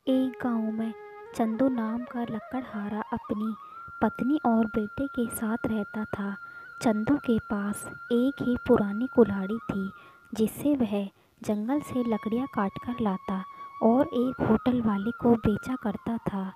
एक गांव में चंदू नाम का लकड़हारा अपनी पत्नी और बेटे के साथ रहता था। चंदू के पास एक ही पुरानी कुल्हाड़ी थी जिससे वह जंगल से लकड़ियां काटकर लाता और एक होटल वाले को बेचा करता था।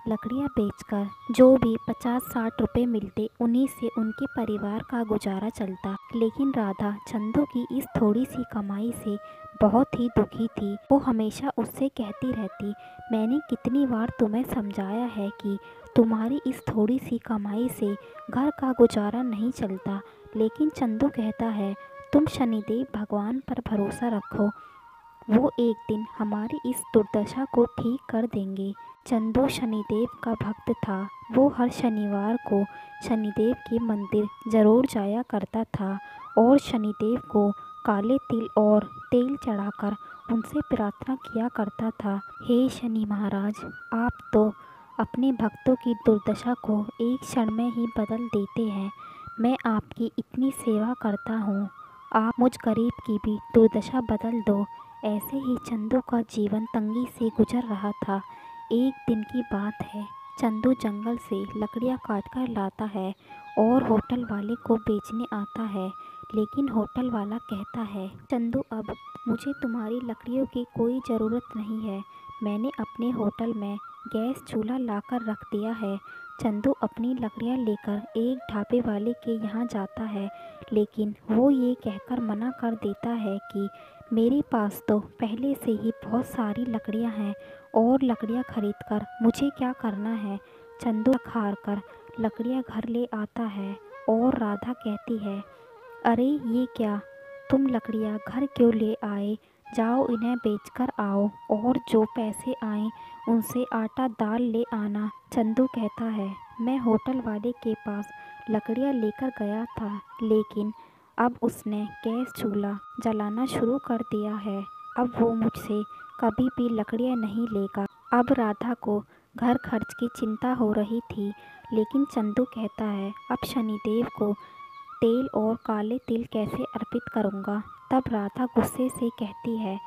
लकड़ियां बेचकर जो भी 50-60 रुपए मिलते उन्हीं से उनके परिवार का गुजारा चलता। लेकिन राधा चंदू की इस थोड़ी सी कमाई से बहुत ही दुखी थी। वो हमेशा उससे कहती रहती, मैंने कितनी बार तुम्हें समझाया है कि तुम्हारी इस थोड़ी सी कमाई से घर का गुजारा नहीं चलता। लेकिन चंदू कहता है, तुम शनिदेव भगवान पर भरोसा रखो, वो एक दिन हमारी इस दुर्दशा को ठीक कर देंगे। चंदू शनिदेव का भक्त था। वो हर शनिवार को शनिदेव के मंदिर जरूर जाया करता था और शनिदेव को काले तिल और तेल चढ़ाकर उनसे प्रार्थना किया करता था, हे शनि महाराज, आप तो अपने भक्तों की दुर्दशा को एक क्षण में ही बदल देते हैं। मैं आपकी इतनी सेवा करता हूँ, आप मुझ गरीब की भी दुर्दशा बदल दो। ऐसे ही चंदू का जीवन तंगी से गुजर रहा था। एक दिन की बात है, चंदू जंगल से लकड़ियां काट कर लाता है और होटल वाले को बेचने आता है। लेकिन होटल वाला कहता है, चंदू, अब मुझे तुम्हारी लकड़ियों की कोई ज़रूरत नहीं है। मैंने अपने होटल में गैस चूल्हा लाकर रख दिया है। चंदू अपनी लकड़ियां लेकर एक ढाबे वाले के यहाँ जाता है, लेकिन वो ये कहकर मना कर देता है कि मेरे पास तो पहले से ही बहुत सारी लकड़ियां हैं और लकड़ियां खरीदकर मुझे क्या करना है। चंदू हार कर लकड़ियां घर ले आता है और राधा कहती है, अरे ये क्या, तुम लकड़ियां घर क्यों ले आए? जाओ इन्हें बेचकर आओ और जो पैसे आए उनसे आटा दाल ले आना। चंदू कहता है, मैं होटल वाले के पास लकड़ियां लेकर गया था, लेकिन अब उसने गैस चूल्हा जलाना शुरू कर दिया है। अब वो मुझसे कभी भी लकड़ियां नहीं लेगा। अब राधा को घर खर्च की चिंता हो रही थी, लेकिन चंदू कहता है, अब शनिदेव को तेल और काले तिल कैसे अर्पित करूँगा। तब राधा गुस्से से कहती है,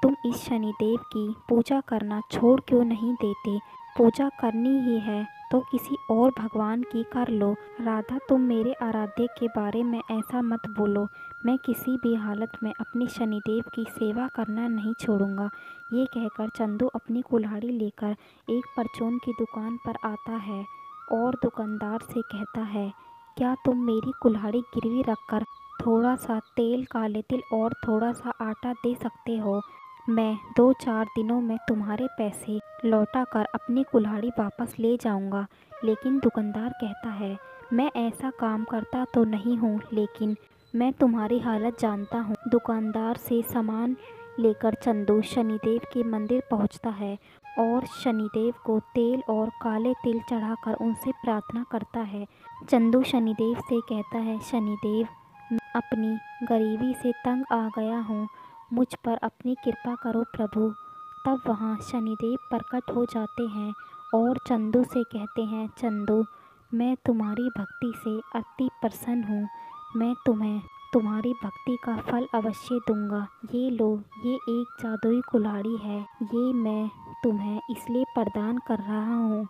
तुम इस शनिदेव की पूजा करना छोड़ क्यों नहीं देते? पूजा करनी ही है तो किसी और भगवान की कर लो। राधा, तुम मेरे आराध्य के बारे में ऐसा मत बोलो। मैं किसी भी हालत में अपने शनिदेव की सेवा करना नहीं छोड़ूंगा। ये कहकर चंदू अपनी कुल्हाड़ी लेकर एक परचून की दुकान पर आता है और दुकानदार से कहता है, क्या तुम मेरी कुल्हाड़ी गिरवी रखकर थोड़ा सा तेल, काले तिल और थोड़ा सा आटा दे सकते हो? मैं 2-4 दिनों में तुम्हारे पैसे लौटा कर अपनी कुल्हाड़ी वापस ले जाऊंगा। लेकिन दुकानदार कहता है, मैं ऐसा काम करता तो नहीं हूँ, लेकिन मैं तुम्हारी हालत जानता हूँ। दुकानदार से सामान लेकर चंदू शनिदेव के मंदिर पहुँचता है और शनिदेव को तेल और काले तिल चढ़ाकर उनसे प्रार्थना करता है। चंदू शनिदेव से कहता है, शनिदेव, मैं अपनी गरीबी से तंग आ गया हूँ, मुझ पर अपनी कृपा करो प्रभु। तब वहाँ शनिदेव प्रकट हो जाते हैं और चंदू से कहते हैं, चंदू, मैं तुम्हारी भक्ति से अति प्रसन्न हूँ। मैं तुम्हें तुम्हारी भक्ति का फल अवश्य दूंगा। ये लो, ये एक जादुई कुल्हाड़ी है। ये मैं तुम्हें इसलिए प्रदान कर रहा हूँ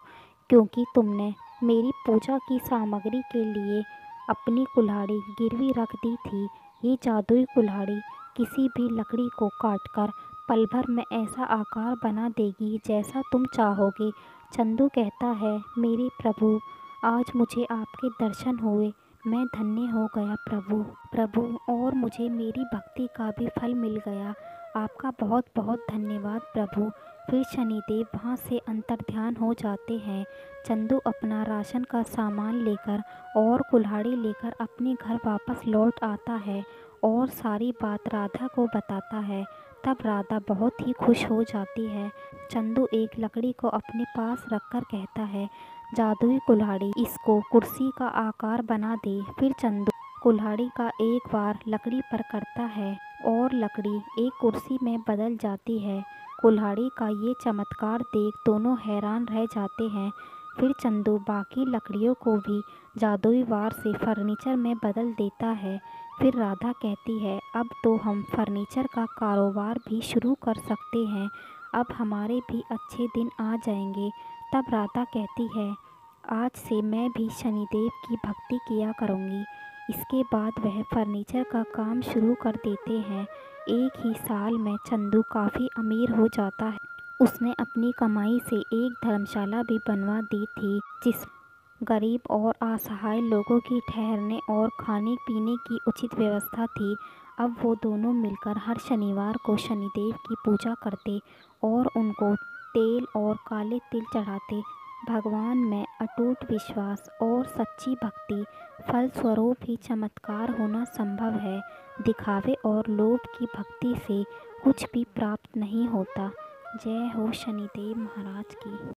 क्योंकि तुमने मेरी पूजा की सामग्री के लिए अपनी कुल्हाड़ी गिरवी रख दी थी। ये जादुई कुल्हाड़ी किसी भी लकड़ी को काटकर पल भर में ऐसा आकार बना देगी जैसा तुम चाहोगे। चंदू कहता है, मेरे प्रभु, आज मुझे आपके दर्शन हुए, मैं धन्य हो गया प्रभु, और मुझे मेरी भक्ति का भी फल मिल गया। आपका बहुत बहुत धन्यवाद प्रभु। फिर शनिदेव वहाँ से अंतर्ध्यान हो जाते हैं। चंदू अपना राशन का सामान लेकर और कुल्हाड़ी लेकर अपने घर वापस लौट आता है और सारी बात राधा को बताता है। तब राधा बहुत ही खुश हो जाती है। चंदू एक लकड़ी को अपने पास रखकर कहता है, जादुई कुल्हाड़ी, इसको कुर्सी का आकार बना दे। फिर चंदू कुल्हाड़ी का एक बार लकड़ी पर करता है और लकड़ी एक कुर्सी में बदल जाती है। कुल्हाड़ी का ये चमत्कार देख दोनों हैरान रह जाते हैं। फिर चंदू बाकी लकड़ियों को भी जादुई वार से फर्नीचर में बदल देता है। फिर राधा कहती है, अब तो हम फर्नीचर का कारोबार भी शुरू कर सकते हैं। अब हमारे भी अच्छे दिन आ जाएंगे। तब राधा कहती है, आज से मैं भी शनिदेव की भक्ति किया करूँगी। इसके बाद वह फर्नीचर का काम शुरू कर देते हैं। एक ही साल में चंदू काफ़ी अमीर हो जाता है। उसने अपनी कमाई से एक धर्मशाला भी बनवा दी थी, जिस गरीब और असहाय लोगों की ठहरने और खाने पीने की उचित व्यवस्था थी। अब वो दोनों मिलकर हर शनिवार को शनिदेव की पूजा करते और उनको तेल और काले तिल चढ़ाते। भगवान में अटूट विश्वास और सच्ची भक्ति फलस्वरूप ही चमत्कार होना संभव है। दिखावे और लोभ की भक्ति से कुछ भी प्राप्त नहीं होता। जय हो शनिदेव महाराज की।